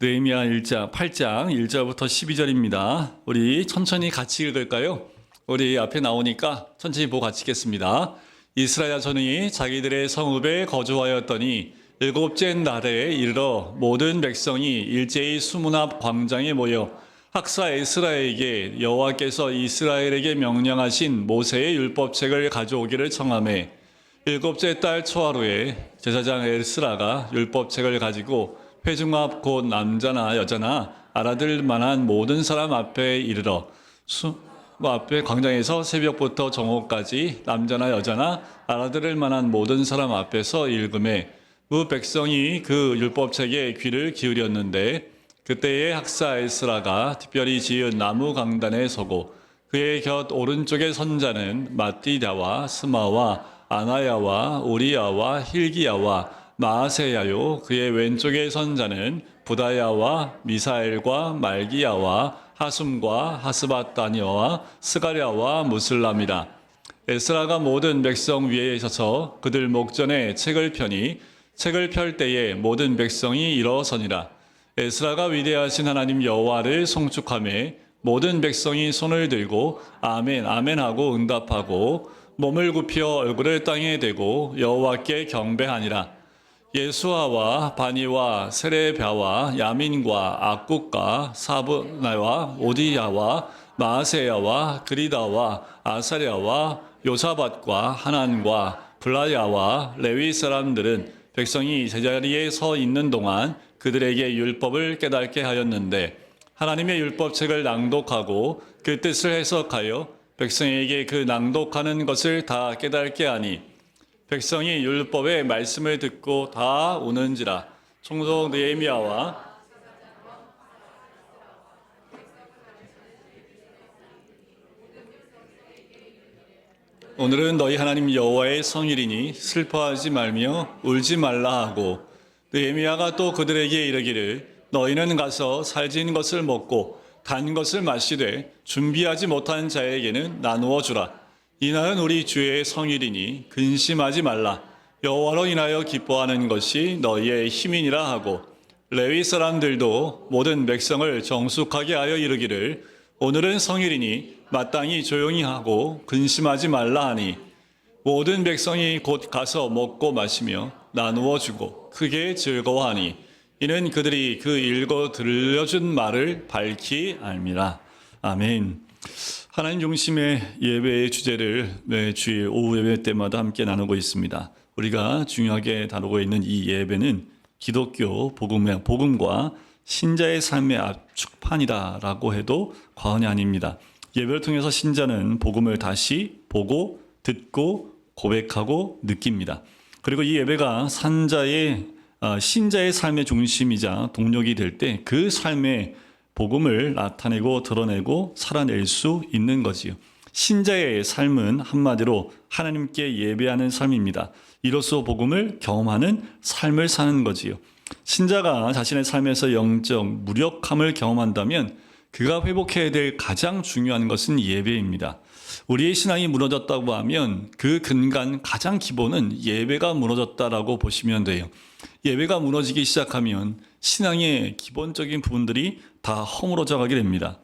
느헤미야 8장 1절부터 12절입니다. 우리 천천히 같이 읽을까요? 우리 앞에 나오니까 천천히 보고 같이 읽겠습니다. 이스라엘 자손이 자기들의 성읍에 거주하였더니 일곱째 날에 이르러 모든 백성이 일제히 수문 앞 광장에 모여 학사 에스라에게 여호와께서 이스라엘에게 명령하신 모세의 율법책을 가져오기를 청하매 일곱째 달 초하루에 제사장 에스라가 율법책을 가지고 회중 앞 곧 남자나 여자나 알아들 만한 모든 사람 앞에 이르러 앞에 광장에서 새벽부터 정오까지 남자나 여자나 알아들을 만한 모든 사람 앞에서 읽음에 그 백성이 그 율법책에 귀를 기울였는데 그때에 학사 에스라가 특별히 지은 나무 강단에 서고 그의 곁 오른쪽에 선 자는 마띠다와 스마와 아나야와 우리야와 힐기야와 마아세야요 그의 왼쪽에 선 자는 부다야와 미사엘과 말기야와 하숨과 하스바다니와 스가랴와 무슬람이라. 에스라가 모든 백성 위에 서서 그들 목전에 책을 펴니 책을 펼 때에 모든 백성이 일어서니라. 에스라가 위대하신 하나님 여호와를 송축하며 모든 백성이 손을 들고 아멘 아멘 하고 응답하고 몸을 굽혀 얼굴을 땅에 대고 여호와께 경배하니라. 예수아와 바니와 세레랴와 야민과 악국과 사브나와 오디야와 마아세야와 그리다와 아사랴와 요사밧과 하난과 블라야와 레위 사람들은 백성이 제자리에 서 있는 동안 그들에게 율법을 깨닫게 하였는데 하나님의 율법책을 낭독하고 그 뜻을 해석하여 백성에게 그 낭독하는 것을 다 깨닫게 하니 백성이 율법의 말씀을 듣고 다 우는지라. 총독 느헤미야와 오늘은 너희 하나님 여호와의 성일이니 슬퍼하지 말며 울지 말라 하고 느헤미야가 또 그들에게 이르기를 너희는 가서 살진 것을 먹고 단 것을 마시되 준비하지 못한 자에게는 나누어 주라. 이날은 우리 주의 성일이니 근심하지 말라. 여호와로 인하여 기뻐하는 것이 너희의 힘이니라 하고 레위 사람들도 모든 백성을 정숙하게 하여 이르기를 오늘은 성일이니 마땅히 조용히 하고 근심하지 말라 하니 모든 백성이 곧 가서 먹고 마시며 나누어 주고 크게 즐거워하니 이는 그들이 그 읽어 들려준 말을 밝히 알미라. 아멘. 하나님 중심의 예배의 주제를 매 주일 오후 예배 때마다 함께 나누고 있습니다. 우리가 중요하게 다루고 있는 이 예배는 기독교 복음과 신자의 삶의 압축판이다라고 해도 과언이 아닙니다. 예배를 통해서 신자는 복음을 다시 보고 듣고 고백하고 느낍니다. 그리고 이 예배가 신자의 삶의 중심이자 동력이 될 때 그 삶의 복음을 나타내고 드러내고 살아낼 수 있는 거지요. 신자의 삶은 한마디로 하나님께 예배하는 삶입니다. 이로써 복음을 경험하는 삶을 사는 거지요. 신자가 자신의 삶에서 영적 무력함을 경험한다면 그가 회복해야 될 가장 중요한 것은 예배입니다. 우리의 신앙이 무너졌다고 하면 그 근간 가장 기본은 예배가 무너졌다라고 보시면 돼요. 예배가 무너지기 시작하면 신앙의 기본적인 부분들이 다 허물어져 가게 됩니다.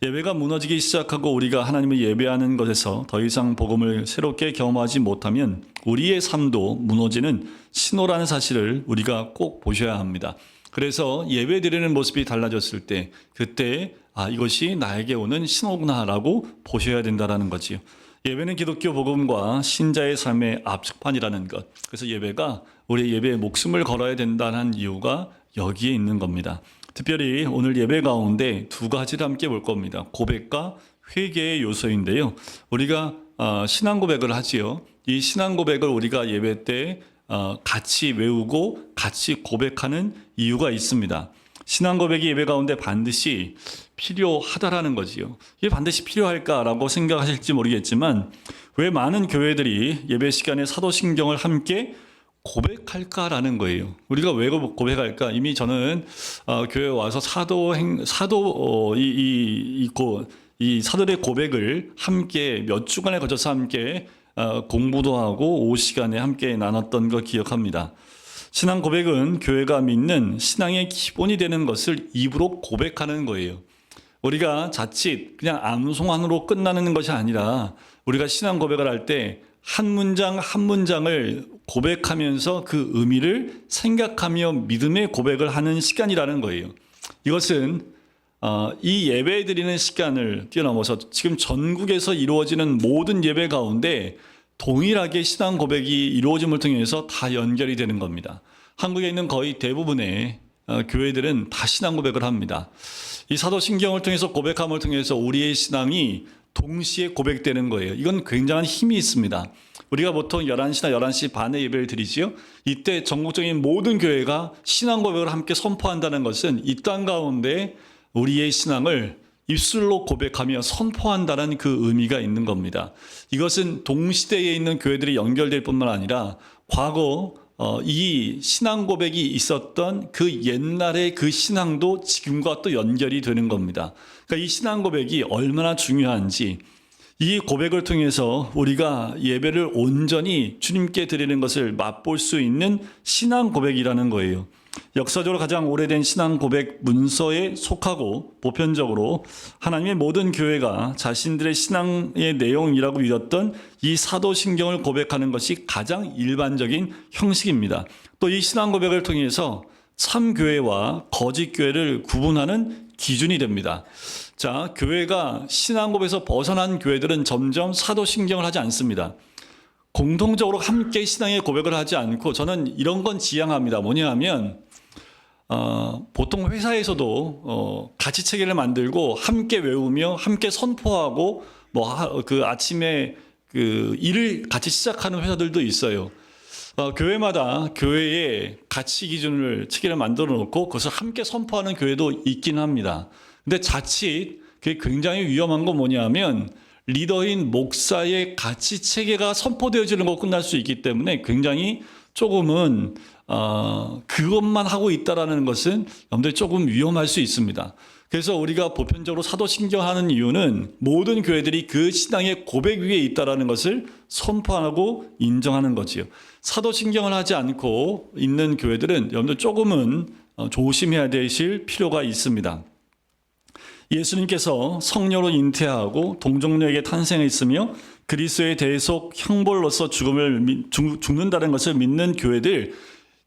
예배가 무너지기 시작하고 우리가 하나님을 예배하는 것에서 더 이상 복음을 새롭게 경험하지 못하면 우리의 삶도 무너지는 신호라는 사실을 우리가 꼭 보셔야 합니다. 그래서 예배 드리는 모습이 달라졌을 때 그때 이것이 나에게 오는 신호구나라고 보셔야 된다는 거지요. 예배는 기독교 복음과 신자의 삶의 압축판이라는 것. 그래서 예배가 우리 예배에 목숨을 걸어야 된다는 이유가 여기에 있는 겁니다. 특별히 오늘 예배 가운데 두 가지를 함께 볼 겁니다. 고백과 회개의 요소인데요. 우리가 신앙 고백을 하지요. 이 신앙 고백을 우리가 예배 때 같이 외우고 같이 고백하는 이유가 있습니다. 신앙 고백이 예배 가운데 반드시 필요하다라는 거지요. 이게 반드시 필요할까라고 생각하실지 모르겠지만 왜 많은 교회들이 예배 시간에 사도신경을 함께 고백할까라는 거예요. 우리가 왜 고백할까? 이미 저는 교회 와서 이 사도의 고백을 함께 몇 주간에 걸쳐서 함께 공부도 하고 오후 시간에 함께 나눴던 거 기억합니다. 신앙 고백은 교회가 믿는 신앙의 기본이 되는 것을 입으로 고백하는 거예요. 우리가 자칫 그냥 암송안으로 끝나는 것이 아니라 우리가 신앙 고백을 할 때 한 문장 한 문장을 고백하면서 그 의미를 생각하며 믿음의 고백을 하는 시간이라는 거예요. 이것은 이 예배 드리는 시간을 뛰어넘어서 지금 전국에서 이루어지는 모든 예배 가운데 동일하게 신앙 고백이 이루어짐을 통해서 다 연결이 되는 겁니다. 한국에 있는 거의 대부분의 교회들은 다 신앙 고백을 합니다. 이 사도신경을 통해서 고백함을 통해서 우리의 신앙이 동시에 고백되는 거예요. 이건 굉장한 힘이 있습니다. 우리가 보통 11시나 11시 반에 예배를 드리지요. 이때 전국적인 모든 교회가 신앙 고백을 함께 선포한다는 것은 이 땅 가운데 우리의 신앙을 입술로 고백하며 선포한다는 그 의미가 있는 겁니다. 이것은 동시대에 있는 교회들이 연결될 뿐만 아니라 과거 이 신앙 고백이 있었던 그 옛날의 그 신앙도 지금과 또 연결이 되는 겁니다. 그러니까 이 신앙 고백이 얼마나 중요한지 이 고백을 통해서 우리가 예배를 온전히 주님께 드리는 것을 맛볼 수 있는 신앙 고백이라는 거예요. 역사적으로 가장 오래된 신앙 고백 문서에 속하고 보편적으로 하나님의 모든 교회가 자신들의 신앙의 내용이라고 믿었던 이 사도신경을 고백하는 것이 가장 일반적인 형식입니다. 또 이 신앙 고백을 통해서 참 교회와 거짓 교회를 구분하는 기준이 됩니다. 자, 교회가 신앙 고백에서 벗어난 교회들은 점점 사도신경을 하지 않습니다. 공통적으로 함께 신앙의 고백을 하지 않고 저는 이런 건 지향합니다. 뭐냐 하면 보통 회사에서도 가치 체계를 만들고 함께 외우며 함께 선포하고 그 아침에 그 일을 같이 시작하는 회사들도 있어요. 교회마다 교회의 가치 기준을 체계를 만들어 놓고 그것을 함께 선포하는 교회도 있긴 합니다. 근데 자칫 그게 굉장히 위험한 건 뭐냐 하면 리더인 목사의 가치 체계가 선포되어지는 거 끝날 수 있기 때문에 굉장히 조금은 그것만 하고 있다라는 것은 여러분들 조금 위험할 수 있습니다. 그래서 우리가 보편적으로 사도신경하는 이유는 모든 교회들이 그 신앙의 고백 위에 있다라는 것을 선포하고 인정하는 거지요. 사도신경을 하지 않고 있는 교회들은 여러분들 조금은 조심해야 되실 필요가 있습니다. 예수님께서 성령으로 잉태하고 동정녀에게 탄생했으며 그리스도의 대속 형벌로서 죽는다는 것을 믿는 교회들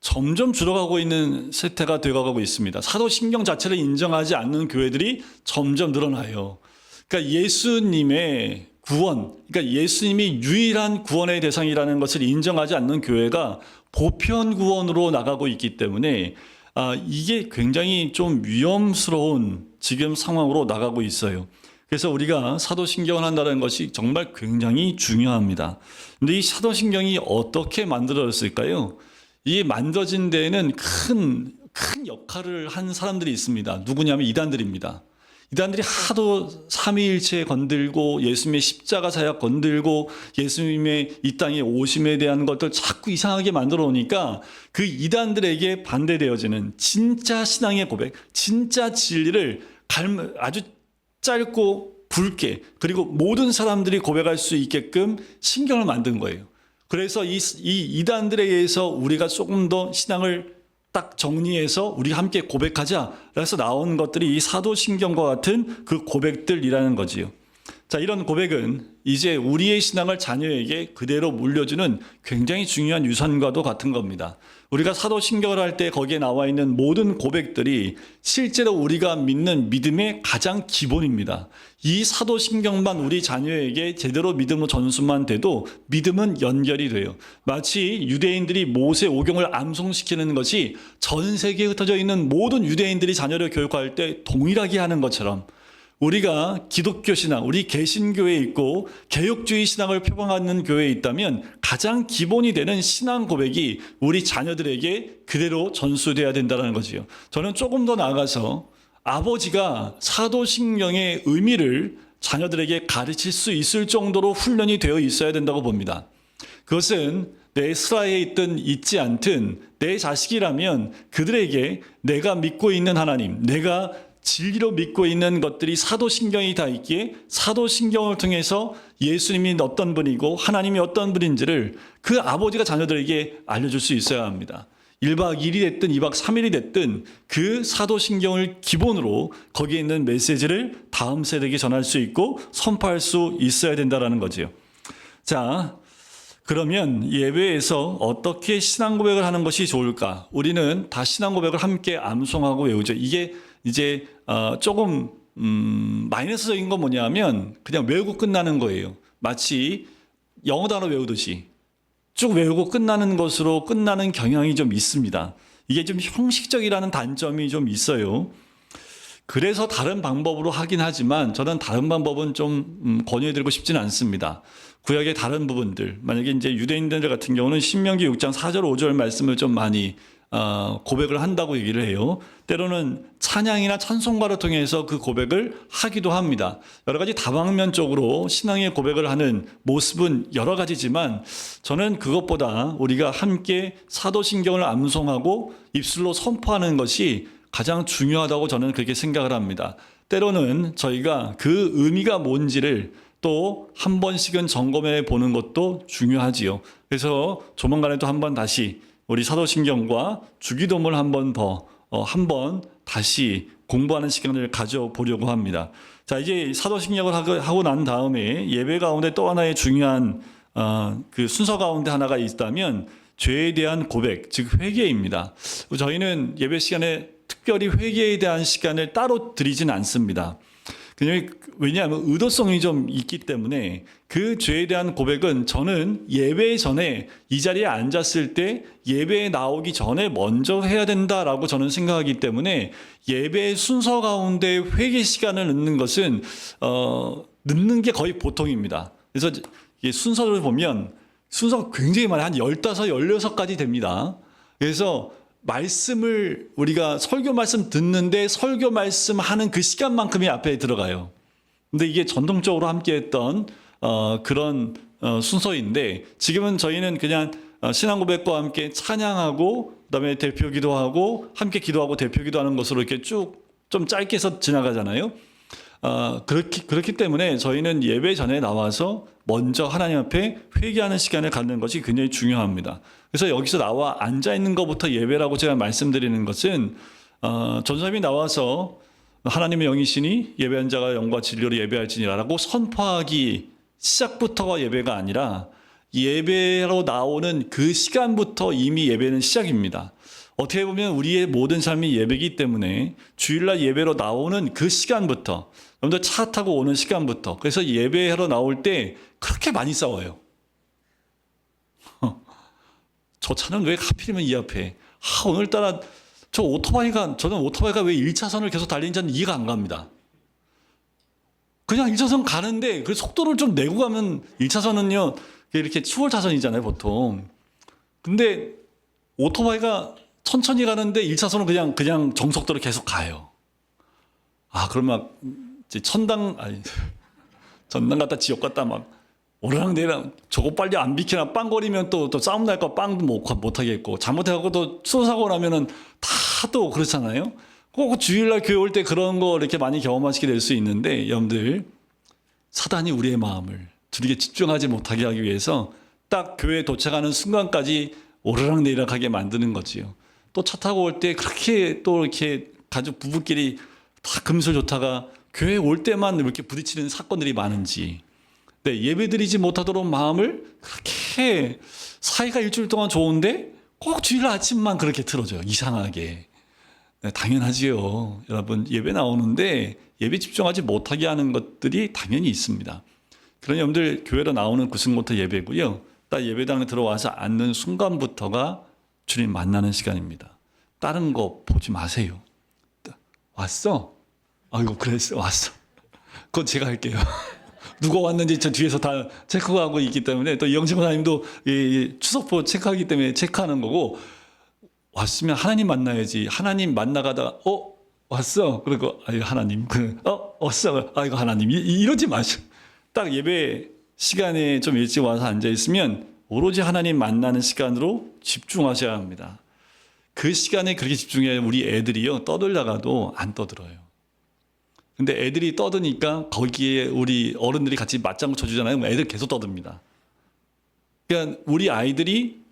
점점 줄어가고 있는 세태가 되어가고 있습니다. 사도신경 자체를 인정하지 않는 교회들이 점점 늘어나요. 그러니까 예수님의 구원, 그러니까 예수님이 유일한 구원의 대상이라는 것을 인정하지 않는 교회가 보편 구원으로 나가고 있기 때문에 이게 굉장히 좀 위험스러운 지금 상황으로 나가고 있어요. 그래서 우리가 사도신경을 한다는 것이 정말 굉장히 중요합니다. 근데 이 사도신경이 어떻게 만들어졌을까요? 이 만들어진 데에는 큰 역할을 한 사람들이 있습니다. 누구냐면 이단들입니다. 이단들이 하도 삼위일체 건들고 예수님의 십자가 사역 건들고 예수님의 이 땅에 오심에 대한 것들 자꾸 이상하게 만들어 놓으니까 그 이단들에게 반대되어지는 진짜 신앙의 고백, 진짜 진리를 아주 짧고 굵게 그리고 모든 사람들이 고백할 수 있게끔 신경을 만든 거예요. 그래서 이 이단들에 의해서 우리가 조금 더 신앙을 딱 정리해서 우리 함께 고백하자 그래서 나온 것들이 이 사도신경과 같은 그 고백들이라는 거지요. 자, 이런 고백은 이제 우리의 신앙을 자녀에게 그대로 물려주는 굉장히 중요한 유산과도 같은 겁니다. 우리가 사도신경을 할 때 거기에 나와 있는 모든 고백들이 실제로 우리가 믿는 믿음의 가장 기본입니다. 이 사도신경만 우리 자녀에게 제대로 믿음으로 전수만 돼도 믿음은 연결이 돼요. 마치 유대인들이 모세 오경을 암송시키는 것이 전 세계에 흩어져 있는 모든 유대인들이 자녀를 교육할 때 동일하게 하는 것처럼 우리가 기독교 신앙, 우리 개신교회에 있고 개혁주의 신앙을 표방하는 교회에 있다면 가장 기본이 되는 신앙 고백이 우리 자녀들에게 그대로 전수돼야 된다는 거지요. 저는 조금 더 나아가서 아버지가 사도신경의 의미를 자녀들에게 가르칠 수 있을 정도로 훈련이 되어 있어야 된다고 봅니다. 그것은 내 슬하에 있든 있지 않든 내 자식이라면 그들에게 내가 믿고 있는 하나님, 내가 진리로 믿고 있는 것들이 사도신경이 다 있기에 사도신경을 통해서 예수님이 어떤 분이고 하나님이 어떤 분인지를 그 아버지가 자녀들에게 알려줄 수 있어야 합니다. 1박 2일이 됐든 2박 3일이 됐든 그 사도신경을 기본으로 거기에 있는 메시지를 다음 세대에게 전할 수 있고 선포할 수 있어야 된다는 거지요. 자, 그러면 예배에서 어떻게 신앙 고백을 하는 것이 좋을까? 우리는 다 신앙 고백을 함께 암송하고 외우죠. 이게 이제 조금 마이너스적인 건 뭐냐면 그냥 외우고 끝나는 거예요. 마치 영어 단어 외우듯이 쭉 외우고 끝나는 것으로 끝나는 경향이 좀 있습니다. 이게 좀 형식적이라는 단점이 좀 있어요. 그래서 다른 방법으로 하긴 하지만 저는 다른 방법은 좀 권유해드리고 싶지는 않습니다. 구약의 다른 부분들, 만약에 이제 유대인들 같은 경우는 신명기 6장 4절 5절 말씀을 좀 많이 고백을 한다고 얘기를 해요. 때로는 찬양이나 찬송가를 통해서 그 고백을 하기도 합니다. 여러 가지 다방면적으로 신앙의 고백을 하는 모습은 여러 가지지만 저는 그것보다 우리가 함께 사도신경을 암송하고 입술로 선포하는 것이 가장 중요하다고 저는 그렇게 생각을 합니다. 때로는 저희가 그 의미가 뭔지를 또 한 번씩은 점검해 보는 것도 중요하지요. 그래서 조만간에 또 한 번 다시 우리 사도신경과 주기도문을 한 번 더, 한 번 다시 공부하는 시간을 가져보려고 합니다. 자, 이제 사도신경을 하고 난 다음에 예배 가운데 또 하나의 중요한 그 순서 가운데 하나가 있다면 죄에 대한 고백, 즉 회개입니다. 저희는 예배 시간에 특별히 회개에 대한 시간을 따로 드리진 않습니다. 왜냐하면 의도성이 좀 있기 때문에 그 죄에 대한 고백은 저는 예배 전에 이 자리에 앉았을 때 예배에 나오기 전에 먼저 해야 된다라고 저는 생각하기 때문에 예배 순서 가운데 회개 시간을 넣는 것은 넣는 게 거의 보통입니다. 그래서 순서를 보면 순서가 굉장히 많아요. 한 15, 16가지 됩니다. 그래서 말씀을 우리가 설교 말씀 듣는데 설교 말씀 하는 그 시간만큼이 앞에 들어가요. 근데 이게 전통적으로 함께 했던 그런 순서인데 지금은 저희는 그냥 신앙 고백과 함께 찬양하고 그다음에 대표 기도하고 함께 기도하고 대표 기도하는 것으로 이렇게 쭉 좀 짧게 해서 지나가잖아요. 그렇기 때문에 저희는 예배 전에 나와서 먼저 하나님 앞에 회개하는 시간을 갖는 것이 굉장히 중요합니다. 그래서 여기서 나와 앉아 있는 것부터 예배라고 제가 말씀드리는 것은 전사님이 나와서 하나님의 영이시니 예배한 자가 영과 진리로 예배할지니라라고 선포하기 시작부터가 예배가 아니라 예배로 나오는 그 시간부터 이미 예배는 시작입니다. 어떻게 보면 우리의 모든 삶이 예배이기 때문에 주일날 예배로 나오는 그 시간부터, 여러분들 차 타고 오는 시간부터, 그래서 예배하러 나올 때 그렇게 많이 싸워요. 저 차는 왜 하필이면 이 앞에? 오늘따라 저는 오토바이가 왜 1차선을 계속 달리는지는 이해가 안 갑니다. 그냥 1차선 가는데 그 속도를 좀 내고 가면 1차선은요, 이렇게 추월차선이잖아요, 보통. 근데 오토바이가 천천히 가는데 1차선은 그냥 정속도로 계속 가요. 그러면 전당 갔다 지옥 갔다 막 오르락내리락 저거 빨리 안 비키나 빵거리면 또 싸움 날까 빵도 못 하겠고 잘못해갖고 또 수사고 나면은 다 또 그렇잖아요. 꼭 주일날 교회 올 때 그런 거 이렇게 많이 경험하시게 될 수 있는데 여러분들 사단이 우리의 마음을 주님께 집중하지 못하게 하기 위해서 딱 교회에 도착하는 순간까지 오르락내리락하게 만드는 거지요. 또 차 타고 올 때 그렇게 또 이렇게 가족 부부끼리 다 금슬 좋다가 교회 올 때만 이렇게 부딪히는 사건들이 많은지. 네, 예배드리지 못하도록 마음을 그렇게 사이가 일주일 동안 좋은데 꼭 주일날 아침만 그렇게 틀어져요. 이상하게. 네, 당연하지요. 여러분 예배 나오는데 예배 집중하지 못하게 하는 것들이 당연히 있습니다. 그러니 여러분들 교회로 나오는 그 순간부터 예배고요. 딱 예배당에 들어와서 앉는 순간부터가 주님 만나는 시간입니다. 다른 거 보지 마세요. 왔어? 아이고 그랬어. 왔어. 그건 제가 할게요. 누가 왔는지 저 뒤에서 다 체크하고 있기 때문에 또 이영진 권사님도 추석보 체크하기 때문에 체크하는 거고 왔으면 하나님 만나야지. 하나님 만나가다가 왔어. 그리고 아유 하나님 왔어. 아이고 하나님 이러지 마시고 딱 예배 시간에 좀 일찍 와서 앉아 있으면 오로지 하나님 만나는 시간으로 집중하셔야 합니다. 그 시간에 그렇게 집중해야 우리 애들이요 떠들다가도 안 떠들어요. 근데 애들이 떠드니까 거기에 우리 어른들이 같이 맞장구 쳐주잖아요. 애들 계속 떠듭니다. 그러니까 우리 아이들이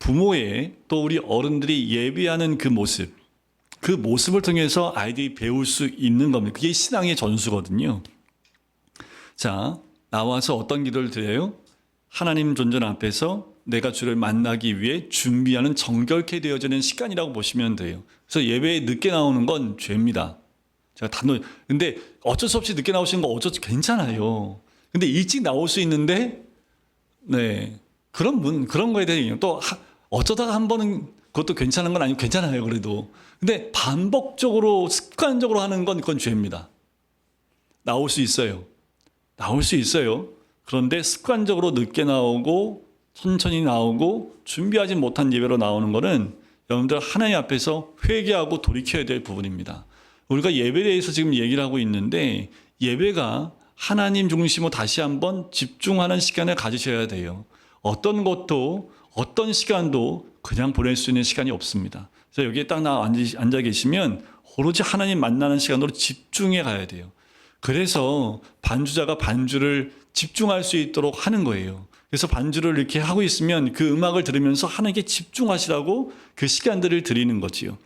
부모의 또 우리 어른들이 예배하는 그 모습을 통해서 아이들이 배울 수 있는 겁니다. 그게 신앙의 전수거든요. 자, 나와서 어떤 기도를 드려요? 하나님 존전 앞에서 내가 주를 만나기 위해 준비하는 정결케 되어지는 시간이라고 보시면 돼요. 그래서 예배에 늦게 나오는 건 죄입니다. 제가 근데 어쩔 수 없이 늦게 나오시는 거 괜찮아요. 근데 일찍 나올 수 있는데, 네. 그런 거에 대해 또 어쩌다가 한 번은 그것도 괜찮은 건 아니고 괜찮아요. 그래도. 근데 반복적으로 습관적으로 하는 건 그건 죄입니다. 나올 수 있어요. 그런데 습관적으로 늦게 나오고 천천히 나오고 준비하지 못한 예배로 나오는 거는 여러분들 하나님 앞에서 회개하고 돌이켜야 될 부분입니다. 우리가 예배에 대해서 지금 얘기를 하고 있는데 예배가 하나님 중심으로 다시 한번 집중하는 시간을 가지셔야 돼요. 어떤 것도 어떤 시간도 그냥 보낼 수 있는 시간이 없습니다. 그래서 여기에 딱 앉아 계시면 오로지 하나님 만나는 시간으로 집중해 가야 돼요. 그래서 반주자가 반주를 집중할 수 있도록 하는 거예요. 그래서 반주를 이렇게 하고 있으면 그 음악을 들으면서 하나님께 집중하시라고 그 시간들을 드리는 거지요.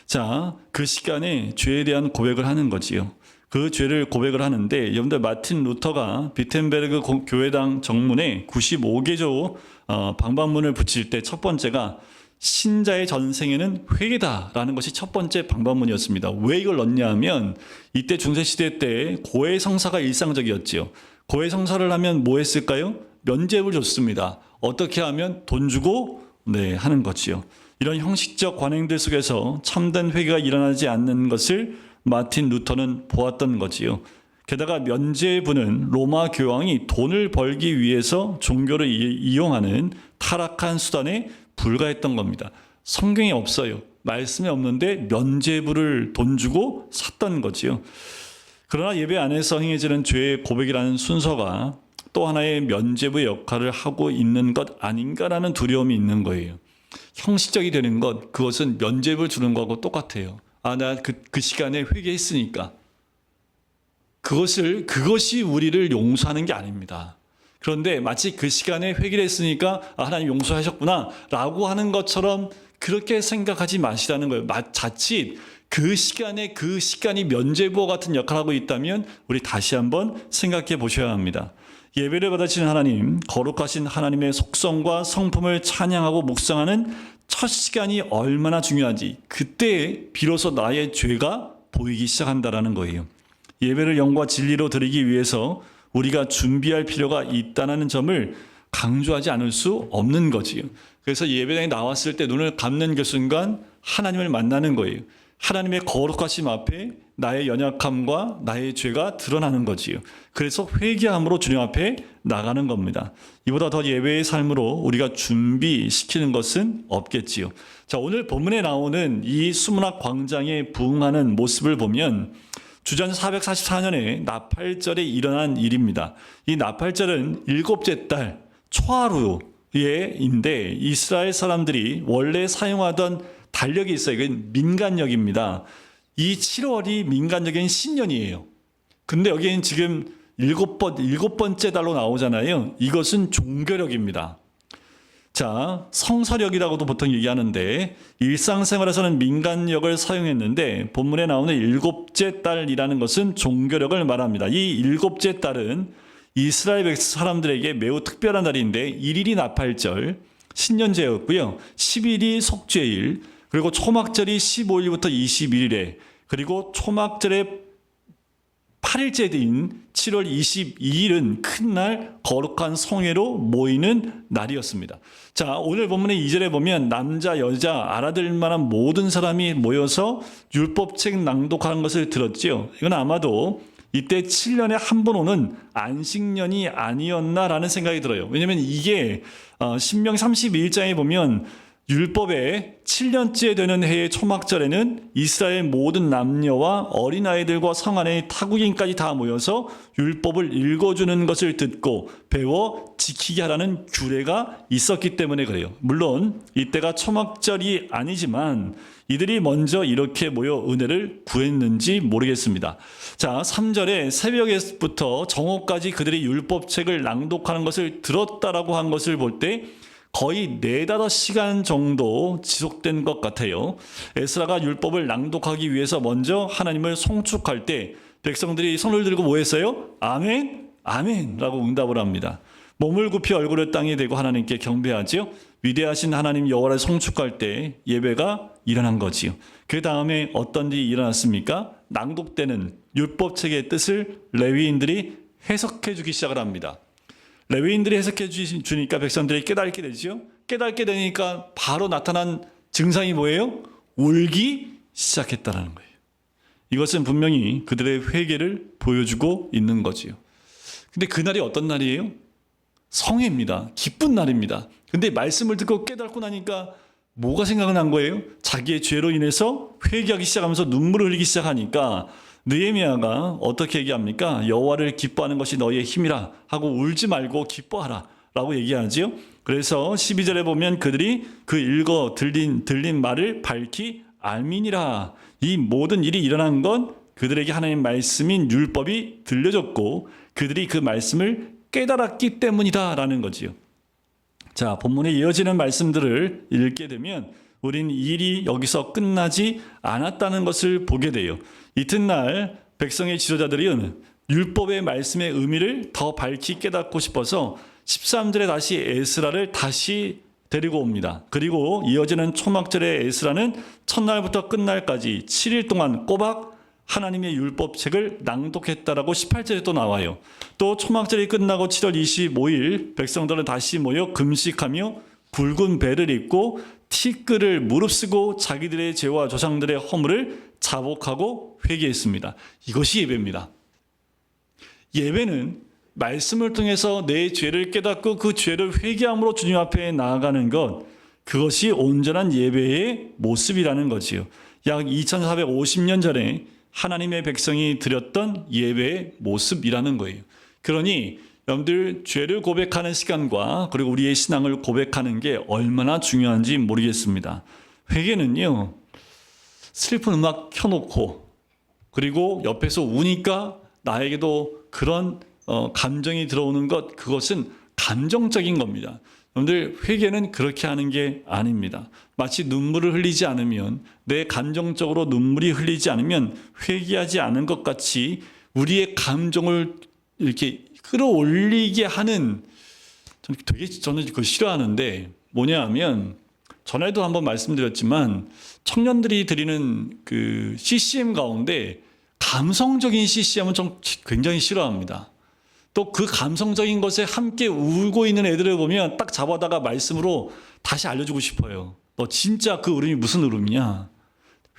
자, 그 시간에 죄에 대한 고백을 하는 거지요. 그 죄를 고백을 하는데 여러분들 마틴 루터가 비텐베르그 교회당 정문에 95개조 방방문을 붙일 때 첫 번째가 신자의 전생에는 회개다라는 것이 첫 번째 방방문이었습니다. 왜 이걸 넣냐 하면 이때 중세시대 때 고해성사가 일상적이었지요. 고해성사를 하면 뭐 했을까요? 면죄부를 줬습니다. 어떻게 하면 돈 주고 하는 거지요. 이런 형식적 관행들 속에서 참된 회개가 일어나지 않는 것을 마틴 루터는 보았던 거지요. 게다가 면죄부는 로마 교황이 돈을 벌기 위해서 종교를 이용하는 타락한 수단에 불과했던 겁니다. 성경에 없어요. 말씀에 없는데 면죄부를 돈 주고 샀던 거지요. 그러나 예배 안에서 행해지는 죄의 고백이라는 순서가 또 하나의 면죄부의 역할을 하고 있는 것 아닌가라는 두려움이 있는 거예요. 형식적이 되는 것, 그것은 면죄부를 주는 거하고 똑같아요. 나 그 시간에 회개했으니까. 그것이 우리를 용서하는 게 아닙니다. 그런데 마치 그 시간에 회개를 했으니까 하나님 용서하셨구나 라고 하는 것처럼 그렇게 생각하지 마시라는 거예요. 자칫 그 시간이 면죄부와 같은 역할을 하고 있다면 우리 다시 한번 생각해 보셔야 합니다. 예배를 받으신 하나님, 거룩하신 하나님의 속성과 성품을 찬양하고 묵상하는 첫 시간이 얼마나 중요한지 그때 비로소 나의 죄가 보이기 시작한다는 거예요. 예배를 영과 진리로 드리기 위해서 우리가 준비할 필요가 있다는 점을 강조하지 않을 수 없는 거지요. 그래서 예배당에 나왔을 때 눈을 감는 그 순간 하나님을 만나는 거예요. 하나님의 거룩하심 앞에 나의 연약함과 나의 죄가 드러나는 거지요. 그래서 회개함으로 주님 앞에 나가는 겁니다. 이보다 더 예배의 삶으로 우리가 준비시키는 것은 없겠지요. 자, 오늘 본문에 나오는 이 수문학 광장에 부응하는 모습을 보면 주전 444년에 나팔절에 일어난 일입니다. 이 나팔절은 일곱째 달 초하루에인데 이스라엘 사람들이 원래 사용하던 달력이 있어요. 이건 민간력입니다. 이 7월이 민간적인 신년이에요. 근데 여기엔 지금 일곱 번째 달로 나오잖아요. 이것은 종교력입니다. 자, 성서력이라고도 보통 얘기하는데 일상생활에서는 민간력을 사용했는데 본문에 나오는 일곱째 달이라는 것은 종교력을 말합니다. 이 일곱째 달은 이스라엘 사람들에게 매우 특별한 달인데 1일이 나팔절, 신년제였고요. 10일이 속죄일, 그리고 초막절이 15일부터 21일에, 그리고 초막절의 8일째인 7월 22일은 큰 날 거룩한 성회로 모이는 날이었습니다. 자, 오늘 본문의 2절에 보면 남자, 여자, 알아들 만한 모든 사람이 모여서 율법책 낭독하는 것을 들었지요. 이건 아마도 이때 7년에 한 번 오는 안식년이 아니었나라는 생각이 들어요. 왜냐하면 이게 신명기 32일장에 보면 율법의 7년째 되는 해의 초막절에는 이스라엘 모든 남녀와 어린아이들과 성안의 타국인까지 다 모여서 율법을 읽어주는 것을 듣고 배워 지키게 하라는 규례가 있었기 때문에 그래요. 물론 이때가 초막절이 아니지만 이들이 먼저 이렇게 모여 은혜를 구했는지 모르겠습니다. 자, 3절에 새벽에부터 정오까지 그들이 율법책을 낭독하는 것을 들었다라고 한 것을 볼 때 거의 4-5시간 정도 지속된 것 같아요. 에스라가 율법을 낭독하기 위해서 먼저 하나님을 송축할 때 백성들이 손을 들고 뭐 했어요? 아멘, 아멘 라고 응답을 합니다. 몸을 굽히 얼굴을 땅에 대고 하나님께 경배하지요. 위대하신 하나님 여호와를 송축할 때 예배가 일어난 거지요. 그 다음에 어떤 일이 일어났습니까? 낭독되는 율법책의 뜻을 레위인들이 해석해 주기 시작을 합니다. 레위인들이 해석해 주니까 백성들이 깨닫게 되죠. 깨닫게 되니까 바로 나타난 증상이 뭐예요? 울기 시작했다는 거예요. 이것은 분명히 그들의 회개를 보여주고 있는 거지요. 근데 그날이 어떤 날이에요? 성회입니다. 기쁜 날입니다. 근데 말씀을 듣고 깨닫고 나니까 뭐가 생각난 거예요? 자기의 죄로 인해서 회개하기 시작하면서 눈물을 흘리기 시작하니까 느헤미야가 어떻게 얘기합니까? 여호와를 기뻐하는 것이 너희의 힘이라 하고 울지 말고 기뻐하라 라고 얘기하지요. 그래서 12절에 보면 그들이 그 읽어 들린 말을 밝히 알미니라. 이 모든 일이 일어난 건 그들에게 하나님 말씀인 율법이 들려졌고 그들이 그 말씀을 깨달았기 때문이다 라는 거지요. 자, 본문에 이어지는 말씀들을 읽게 되면 우린 일이 여기서 끝나지 않았다는 것을 보게 돼요. 이튿날 백성의 지도자들은 율법의 말씀의 의미를 더 밝히 깨닫고 싶어서 13절에 다시 에스라를 다시 데리고 옵니다. 그리고 이어지는 초막절의 에스라는 첫날부터 끝날까지 7일 동안 꼬박 하나님의 율법책을 낭독했다라고 18절에 또 나와요. 또 초막절이 끝나고 7월 25일 백성들은 다시 모여 금식하며 굵은 배를 입고 티끌을 무릅쓰고 자기들의 죄와 조상들의 허물을 자복하고 회개했습니다. 이것이 예배입니다. 예배는 말씀을 통해서 내 죄를 깨닫고 그 죄를 회개함으로 주님 앞에 나아가는 것, 그것이 온전한 예배의 모습이라는 거지요. 약 2450년 전에 하나님의 백성이 드렸던 예배의 모습이라는 거예요. 그러니 여러분들 죄를 고백하는 시간과 그리고 우리의 신앙을 고백하는 게 얼마나 중요한지 모르겠습니다. 회개는요, 슬픈 음악 켜놓고 그리고 옆에서 우니까 나에게도 그런 감정이 들어오는 것, 그것은 감정적인 겁니다. 여러분들 회개는 그렇게 하는 게 아닙니다. 마치 눈물을 흘리지 않으면, 내 감정적으로 눈물이 흘리지 않으면 회개하지 않은 것 같이 우리의 감정을 이렇게 끌어올리게 하는, 저는 그거 싫어하는데 뭐냐 하면, 전에도 한번 말씀드렸지만 청년들이 드리는 그 CCM 가운데 감성적인 CCM은 좀 굉장히 싫어합니다. 또 그 감성적인 것에 함께 울고 있는 애들을 보면 딱 잡아다가 말씀으로 다시 알려주고 싶어요. 너 진짜 그 울음이 무슨 울음이냐?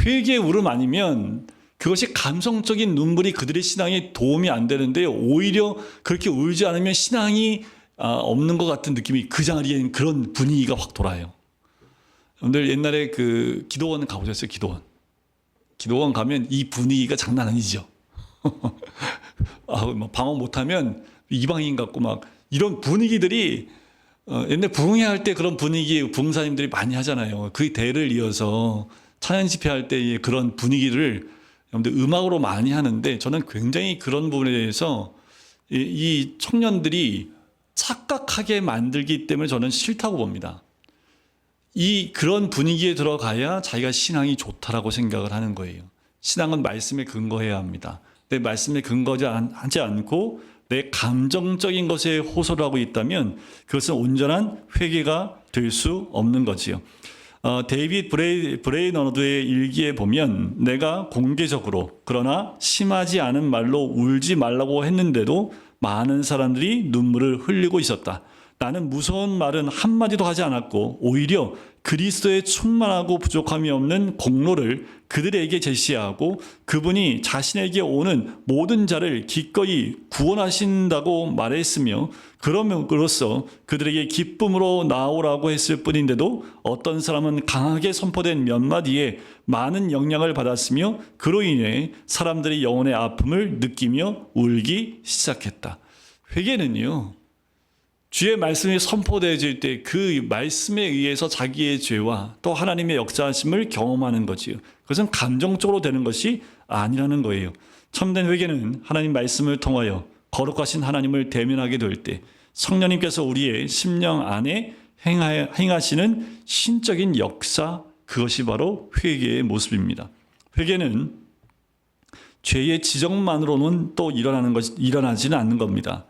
회개의 울음 아니면 그것이 감성적인 눈물이 그들의 신앙에 도움이 안 되는데, 오히려 그렇게 울지 않으면 신앙이 없는 것 같은 느낌이, 그 자리에는 그런 분위기가 확 돌아요. 여러분들 옛날에 그 기도원 가보셨어요? 기도원 가면 이 분위기가 장난 아니죠. 방언 못하면 이방인 같고 막 이런 분위기들이, 옛날 부흥회 할 때 그런 분위기 부흥사님들이 많이 하잖아요. 그 대를 이어서 찬양 집회할 때의 그런 분위기를 여러분들 음악으로 많이 하는데, 저는 굉장히 그런 부분에 대해서 이 청년들이 착각하게 만들기 때문에 저는 싫다고 봅니다. 그런 분위기에 들어가야 자기가 신앙이 좋다라고 생각을 하는 거예요. 신앙은 말씀에 근거해야 합니다. 내 말씀에 근거하지 않고 내 감정적인 것에 호소를 하고 있다면 그것은 온전한 회개가 될 수 없는 거지요. 데이빗 브레이너드의 일기에 보면, 내가 공개적으로 그러나 심하지 않은 말로 울지 말라고 했는데도 많은 사람들이 눈물을 흘리고 있었다. 나는 무서운 말은 한마디도 하지 않았고 오히려 그리스도의 충만하고 부족함이 없는 공로를 그들에게 제시하고 그분이 자신에게 오는 모든 자를 기꺼이 구원하신다고 말했으며, 그럼으로써 그들에게 기쁨으로 나오라고 했을 뿐인데도 어떤 사람은 강하게 선포된 몇 마디에 많은 영향을 받았으며 그로 인해 사람들이 영혼의 아픔을 느끼며 울기 시작했다. 회개는요, 주의 말씀이 선포되어질 때 그 말씀에 의해서 자기의 죄와 또 하나님의 역사하심을 경험하는 거지요. 그것은 감정적으로 되는 것이 아니라는 거예요. 참된 회개는 하나님 말씀을 통하여 거룩하신 하나님을 대면하게 될 때 성령님께서 우리의 심령 안에 행하시는 신적인 역사, 그것이 바로 회개의 모습입니다. 회개는 죄의 지적만으로는 또 일어나지는 않는 겁니다.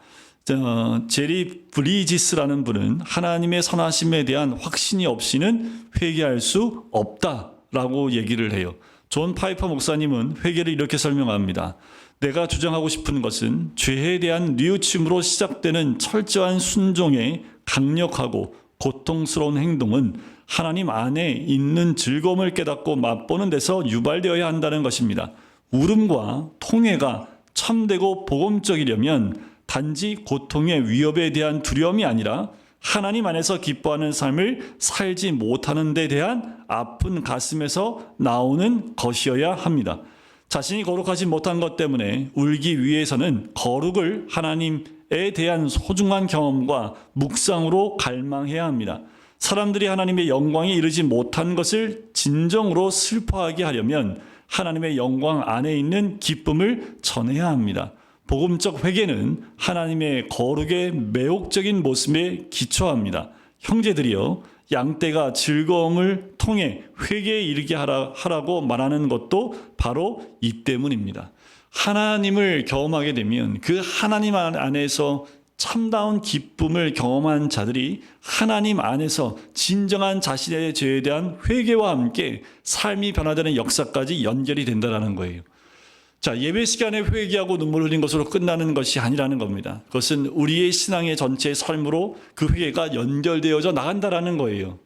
제리 브리지스라는 분은 하나님의 선하심에 대한 확신이 없이는 회개할 수 없다라고 얘기를 해요. 존 파이퍼 목사님은 회개를 이렇게 설명합니다. 내가 주장하고 싶은 것은 죄에 대한 뉘우침으로 시작되는 철저한 순종의 강력하고 고통스러운 행동은 하나님 안에 있는 즐거움을 깨닫고 맛보는 데서 유발되어야 한다는 것입니다. 울음과 통회가 참되고 복음적이려면 단지 고통의 위협에 대한 두려움이 아니라 하나님 안에서 기뻐하는 삶을 살지 못하는 데 대한 아픈 가슴에서 나오는 것이어야 합니다. 자신이 거룩하지 못한 것 때문에 울기 위해서는 거룩을 하나님에 대한 소중한 경험과 묵상으로 갈망해야 합니다. 사람들이 하나님의 영광에 이르지 못한 것을 진정으로 슬퍼하게 하려면 하나님의 영광 안에 있는 기쁨을 전해야 합니다. 복음적 회개는 하나님의 거룩의 매혹적인 모습에 기초합니다. 형제들이여, 양떼가 즐거움을 통해 회개에 이르게 하라고 말하는 것도 바로 이 때문입니다. 하나님을 경험하게 되면 그 하나님 안에서 참다운 기쁨을 경험한 자들이 하나님 안에서 진정한 자신의 죄에 대한 회개와 함께 삶이 변화되는 역사까지 연결이 된다는 거예요. 자, 예배 시간에 회개하고 눈물 흘린 것으로 끝나는 것이 아니라는 겁니다. 그것은 우리의 신앙의 전체 삶으로 그 회개가 연결되어져 나간다라는 거예요.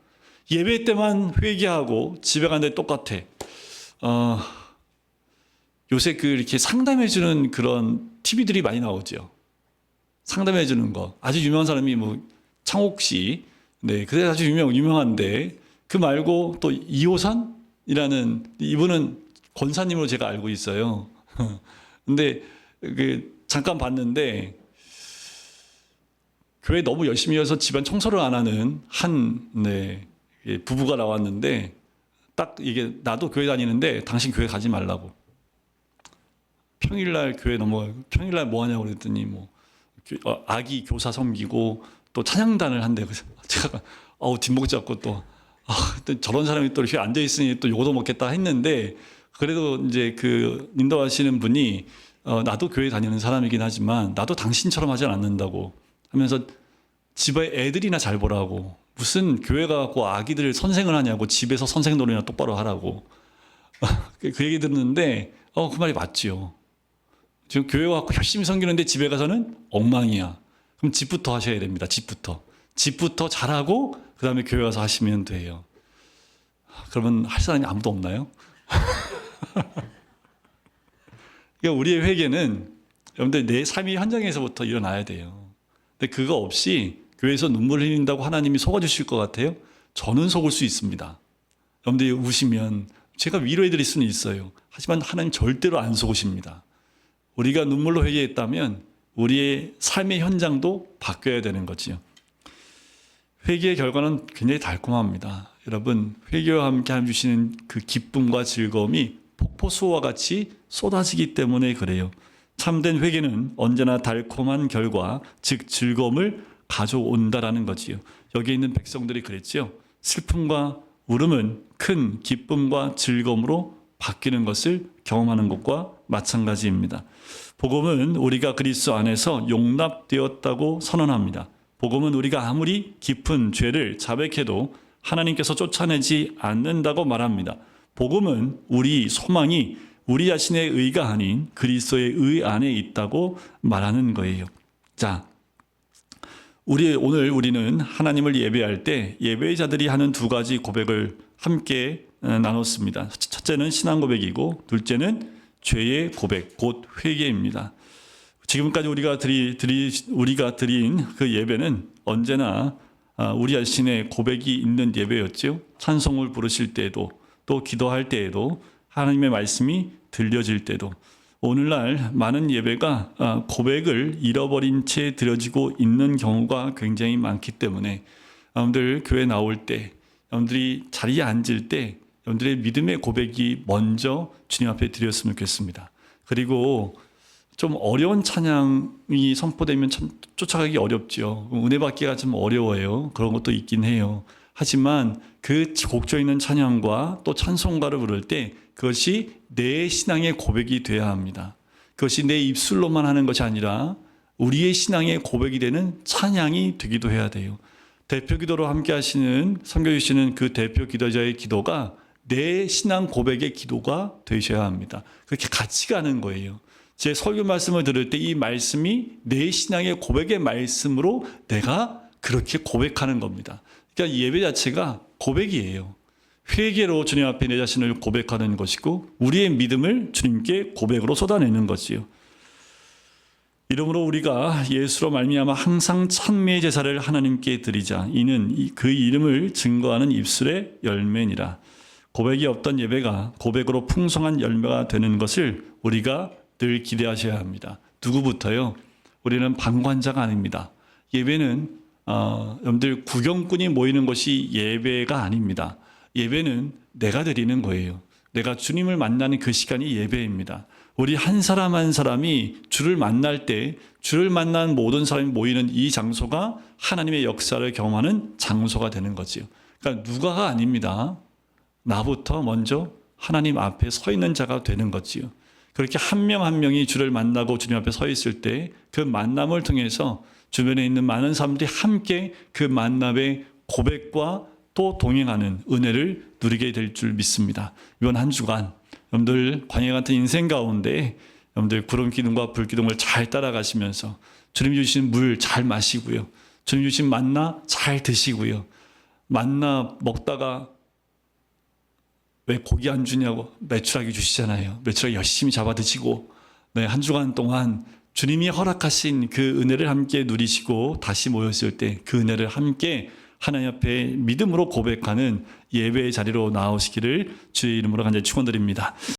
예배 때만 회개하고 집에 가는데 똑같아. 요새 이렇게 상담해주는 그런 TV들이 많이 나오죠. 상담해주는 거. 아주 유명한 사람이 창옥 씨. 네, 그래 아주 유명한데 그 말고 또 이호선이라는 이분은 권사님으로 제가 알고 있어요. 근데 잠깐 봤는데 교회 너무 열심히 해서 집안 청소를 안 하는 부부가 나왔는데 딱 이게 나도 교회 다니는데 당신 교회 가지 말라고. 평일날 교회 평일날 뭐 하냐고 그랬더니 아기 교사 섬기고 또 찬양단을 한대. 제가 뒷목 잡고 또 저런 사람이 또 이렇게 앉아 있으니 또 요거도 먹겠다 했는데 그래도 이제 인도하시는 분이 나도 교회 다니는 사람이긴 하지만 나도 당신처럼 하진 않는다고 하면서 집에 애들이나 잘 보라고 무슨 교회 가고 아기들 선생을 하냐고 집에서 선생 노릇이나 똑바로 하라고 그 얘기 듣는데 그 말이 맞지요. 지금 교회 와서 열심히 섬기는데 집에 가서는 엉망이야. 그럼 집부터 하셔야 됩니다. 집부터 잘하고 그 다음에 교회 와서 하시면 돼요. 그러면 할 사람이 아무도 없나요? 그러니까 우리의 회개는 여러분들 내 삶의 현장에서부터 일어나야 돼요. 근데 그거 없이 교회에서 눈물 흘린다고 하나님이 속아주실 것 같아요? 저는 속을 수 있습니다. 여러분들이 우시면 제가 위로해 드릴 수는 있어요. 하지만 하나님 절대로 안 속으십니다. 우리가 눈물로 회개했다면 우리의 삶의 현장도 바뀌어야 되는 거지요. 회개의 결과는 굉장히 달콤합니다. 여러분, 회개와 함께 주시는 그 기쁨과 즐거움이 폭포수와 같이 쏟아지기 때문에 그래요. 참된 회개는 언제나 달콤한 결과, 즉 즐거움을 가져온다라는 거지요. 여기 있는 백성들이 그랬지요. 슬픔과 울음은 큰 기쁨과 즐거움으로 바뀌는 것을 경험하는 것과 마찬가지입니다. 복음은 우리가 그리스도 안에서 용납되었다고 선언합니다. 복음은 우리가 아무리 깊은 죄를 자백해도 하나님께서 쫓아내지 않는다고 말합니다. 복음은 우리 소망이 우리 자신의 의가 아닌 그리스도의 의 안에 있다고 말하는 거예요. 자, 오늘 우리는 하나님을 예배할 때 예배자들이 하는 두 가지 고백을 함께 나눴습니다. 첫째는 신앙 고백이고 둘째는 죄의 고백, 곧 회개입니다. 지금까지 우리가 드린 그 예배는 언제나 우리 자신의 고백이 있는 예배였죠. 찬송을 부르실 때에도 또 기도할 때에도 하나님의 말씀이 들려질 때도 오늘날 많은 예배가 고백을 잃어버린 채 드려지고 있는 경우가 굉장히 많기 때문에 여러분들 교회 나올 때 여러분들이 자리에 앉을 때 여러분들의 믿음의 고백이 먼저 주님 앞에 드렸으면 좋겠습니다. 그리고 좀 어려운 찬양이 선포되면 참 쫓아가기 어렵죠. 은혜 받기가 좀 어려워요. 그런 것도 있긴 해요. 하지만 그 곡조 있는 찬양과 또 찬송가를 부를 때 그것이 내 신앙의 고백이 되어야 합니다. 그것이 내 입술로만 하는 것이 아니라 우리의 신앙의 고백이 되는 찬양이 되기도 해야 돼요. 대표 기도로 함께 하시는, 섬겨주시는 그 대표 기도자의 기도가 내 신앙 고백의 기도가 되셔야 합니다. 그렇게 같이 가는 거예요. 제 설교 말씀을 들을 때 이 말씀이 내 신앙의 고백의 말씀으로 내가 그렇게 고백하는 겁니다. 그러니까 예배 자체가 고백이에요. 회개로 주님 앞에 내 자신을 고백하는 것이고 우리의 믿음을 주님께 고백으로 쏟아내는 것이요. 이러므로 우리가 예수로 말미암아 항상 찬미의 제사를 하나님께 드리자. 이는 그 이름을 증거하는 입술의 열매니라. 고백이 없던 예배가 고백으로 풍성한 열매가 되는 것을 우리가 늘 기대하셔야 합니다. 누구부터요? 우리는 방관자가 아닙니다. 예배는 여러분들 구경꾼이 모이는 것이 예배가 아닙니다. 예배는 내가 드리는 거예요. 내가 주님을 만나는 그 시간이 예배입니다. 우리 한 사람 한 사람이 주를 만날 때 주를 만난 모든 사람이 모이는 이 장소가 하나님의 역사를 경험하는 장소가 되는 거지요. 그러니까 누가가 아닙니다. 나부터 먼저 하나님 앞에 서 있는 자가 되는 거지요. 그렇게 한 명 한 명이 주를 만나고 주님 앞에 서 있을 때 그 만남을 통해서 주변에 있는 많은 사람들이 함께 그 만남의 고백과 또 동행하는 은혜를 누리게 될 줄 믿습니다. 이번 한 주간 여러분들 광야 같은 인생 가운데 여러분들 구름 기둥과 불 기둥을 잘 따라가시면서 주님 주신 물 잘 마시고요. 주님 주신 만나 잘 드시고요. 만나 먹다가 왜 고기 안 주냐고 메추라기 주시잖아요. 메추라기 열심히 잡아 드시고 한 주간 동안 주님이 허락하신 그 은혜를 함께 누리시고 다시 모였을 때 그 은혜를 함께 하나님 앞에 믿음으로 고백하는 예배의 자리로 나오시기를 주의 이름으로 간절히 축원드립니다.